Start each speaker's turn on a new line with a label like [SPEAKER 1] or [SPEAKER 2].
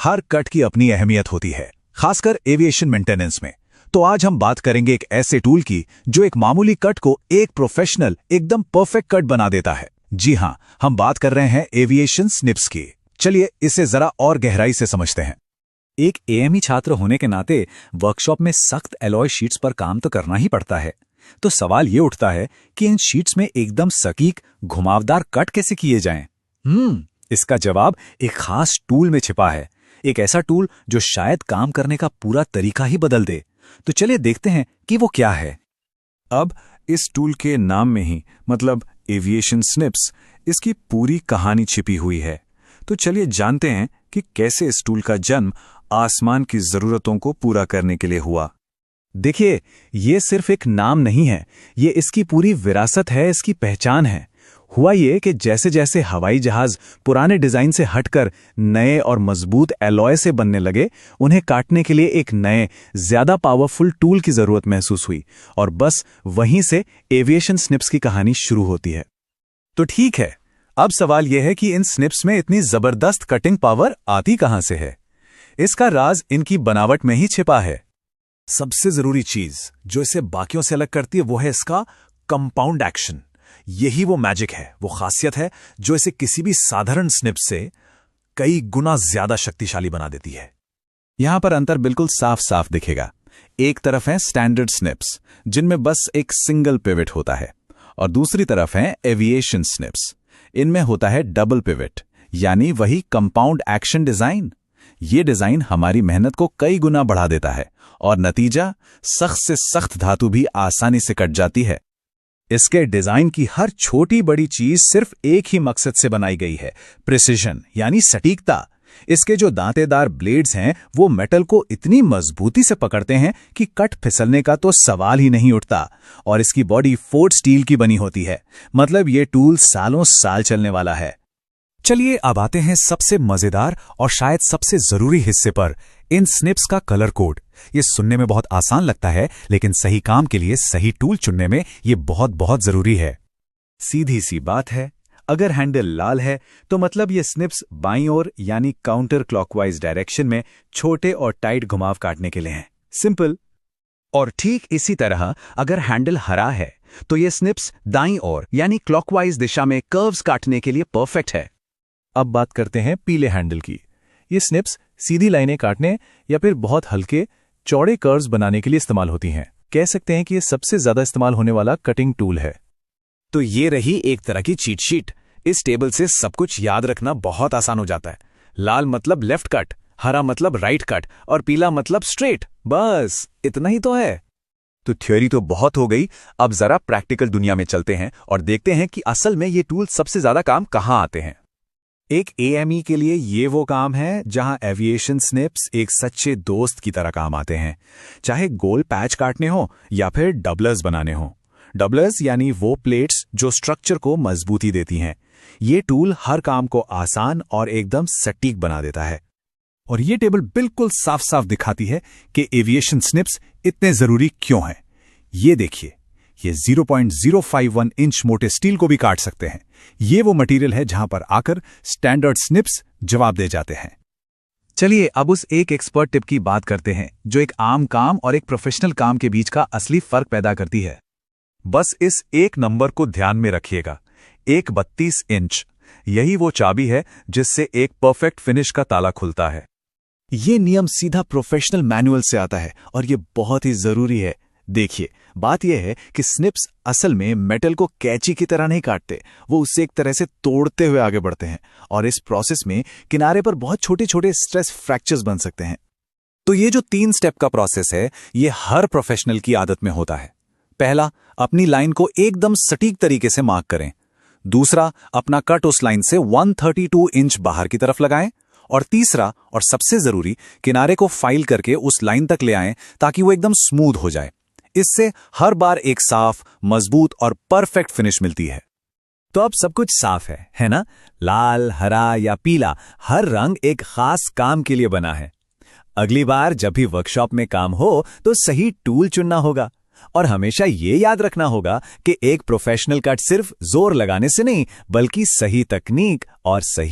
[SPEAKER 1] हर cut की अपनी अहमियत होती है, खासकर एविएशन मेंटेनेंस में। तो आज हम बात करेंगे एक ऐसे टूल की जो एक मामूली कट को एक प्रोफेशनल एकदम परफेक्ट कट बना देता है। जी हां, हम बात कर रहे हैं एविएशन स्निप्स की। चलिए इसे जरा और गहराई से समझते हैं।
[SPEAKER 2] एक एएमई छात्र होने के नाते वर्कशॉप में सख्त एलॉय शीट्स पर काम तो करना ही पड़ता है। तो सवाल ये उठता है कि इन शीट्स में एकदम सटीक घुमावदार कट कैसे किए जाएं? इसका जवाब एक खास टूल में छिपा है, एक ऐसा टूल जो शायद काम करने का पूरा तरीका ही बदल दे। तो चलिए देखते हैं कि वो क्या है।
[SPEAKER 3] अब इस टूल के नाम में ही मतलब एविएशन स्निप्स, इसकी पूरी कहानी छिपी हुई है। तो चलिए जानते हैं कि कैसे इस टूल का जन्म आसमान की जरूरतों को पूरा करने के लिए हुआ।
[SPEAKER 1] देखिए, ये सिर्फ एक नाम नहीं है, ये इसकी पूरी विरासत है, इसकी पहचान है। हुआ ये कि जैसे जैसे हवाई जहाज पुराने डिजाइन से हटकर नए और मजबूत एलॉय से बनने लगे, उन्हें काटने के लिए एक नए, ज्यादा पावरफुल टूल की जरूरत महसूस हुई, और बस वहीं से एविएशन स्निप्स की कहानी शुरू होती है।
[SPEAKER 3] तो ठीक है, अब सवाल यह है कि इन स्निप्स में इतनी जबरदस्त कटिंग पावर आती कहां से है? इसका राज इनकी बनावट में ही छिपा है। सबसे जरूरी चीज जो इसे बाकियों से अलग करती है वो है इसका कंपाउंड एक्शन। यही वो मैजिक है, वो खासियत है जो इसे किसी भी साधारण स्निप से कई गुना ज्यादा शक्तिशाली बना देती है।
[SPEAKER 1] यहां पर अंतर बिल्कुल साफ साफ दिखेगा। एक तरफ है स्टैंडर्ड स्निप्स जिनमें बस एक सिंगल पिवट होता है, और दूसरी तरफ है एविएशन स्निप्स, इनमें होता है डबल पिवट, यानी वही कंपाउंड एक्शन डिजाइन। ये डिजाइन हमारी मेहनत को कई गुना बढ़ा देता है, और नतीजा सख्त से सख्त धातु भी आसानी से कट जाती है। इसके डिजाइन की हर छोटी बड़ी चीज सिर्फ एक ही मकसद से बनाई गई है, प्रिसिजन यानी सटीकता। इसके जो दांतेदार ब्लेड्स हैं वो मेटल को इतनी मजबूती से पकड़ते हैं कि कट फिसलने का तो सवाल ही नहीं उठता। और इसकी बॉडी फोर्ड स्टील की बनी होती है, मतलब ये टूल सालों साल चलने वाला है।
[SPEAKER 2] चलिए अब आते हैं सबसे मजेदार और शायद सबसे जरूरी हिस्से पर, इन स्निप्स का कलर कोड। ये सुनने में बहुत आसान लगता है, लेकिन सही काम के लिए सही टूल चुनने में ये बहुत बहुत जरूरी है।
[SPEAKER 1] सीधी सी बात है, अगर हैंडल लाल है तो मतलब ये स्निप्स बाईं ओर यानी काउंटर क्लॉकवाइज डायरेक्शन में छोटे और टाइट घुमाव काटने के लिए हैं। सिंपल। और ठीक इसी तरह अगर हैंडल हरा है तो ये स्निप्स दाईं ओर यानी क्लॉकवाइज दिशा में कर्व्स काटने के लिए परफेक्ट है।
[SPEAKER 3] अब बात करते हैं पीले हैंडल की। ये स्निप्स सीधी लाइनें काटने या फिर बहुत हल्के चौड़े कर्व्स बनाने के लिए इस्तेमाल होती हैं। कह सकते हैं कि ये सबसे ज्यादा इस्तेमाल होने वाला कटिंग टूल है।
[SPEAKER 2] तो ये रही एक तरह की चीट शीट। इस टेबल से सब कुछ याद रखना बहुत आसान हो जाता है। लाल मतलब लेफ्ट कट, हरा मतलब राइट कट, और पीला मतलब स्ट्रेट। बस इतना ही तो है।
[SPEAKER 1] तो थ्योरी तो बहुत हो गई, अब जरा प्रैक्टिकल दुनिया में चलते हैं और देखते हैं कि असल में ये टूल सबसे ज्यादा काम कहां आते हैं। एक एएमई के लिए ये वो काम है जहां एविएशन स्निप्स एक सच्चे दोस्त की तरह काम आते हैं, चाहे गोल पैच काटने हो या फिर डबलर्स बनाने हो। डबलर्स यानी वो प्लेट्स जो स्ट्रक्चर को मजबूती देती हैं। ये टूल हर काम को आसान और एकदम सटीक बना देता है।
[SPEAKER 3] और ये टेबल बिल्कुल साफ साफ दिखाती है कि एविएशन स्निप्स इतने जरूरी क्यों हैं। ये देखिए, ये 0.051 इंच मोटे स्टील को भी काट सकते हैं। ये वो मटेरियल है जहां पर आकर स्टैंडर्ड स्निप्स जवाब दे जाते हैं।
[SPEAKER 1] चलिए अब उस एक एक्सपर्ट टिप की बात करते हैं जो एक आम काम और एक प्रोफेशनल काम के बीच का असली फर्क पैदा करती है। बस इस एक नंबर को ध्यान में रखिएगा, 1/32 इंच। यही वो चाबी है जिससे एक परफेक्ट फिनिश का ताला खुलता है।
[SPEAKER 3] ये नियम सीधा प्रोफेशनल मैनुअल से आता है और ये बहुत ही जरूरी है। देखिए, बात यह है कि स्निप्स असल में मेटल को कैंची की तरह नहीं काटते, वो उससे एक तरह से तोड़ते हुए आगे बढ़ते हैं, और इस प्रोसेस में किनारे पर बहुत छोटे छोटे स्ट्रेस फ्रैक्चर्स बन सकते हैं।
[SPEAKER 2] तो ये जो 3 स्टेप का प्रोसेस है, ये हर प्रोफेशनल की आदत में होता है। पहला, अपनी लाइन को एकदम सटीक तरीके से मार्क करें। दूसरा, अपना कट उस लाइन से 132 इंच बाहर की तरफ लगाएं। और तीसरा और सबसे जरूरी, किनारे को फाइल करके उस लाइन तक ले आएं ताकि वो एकदम स्मूथ हो जाए। इससे हर बार एक साफ, मजबूत और परफेक्ट फिनिश मिलती है।
[SPEAKER 3] तो अब सब कुछ साफ है ना? लाल, हरा या पीला, हर रंग एक खास काम के लिए बना है। अगली बार जब भी वर्कशॉप में काम हो तो सही टूल चुनना होगा, और हमेशा ये याद रखना होगा कि एक प्रोफेशनल कट सिर्फ जोर लगाने से नहीं, बल्कि सही तकनीक और सही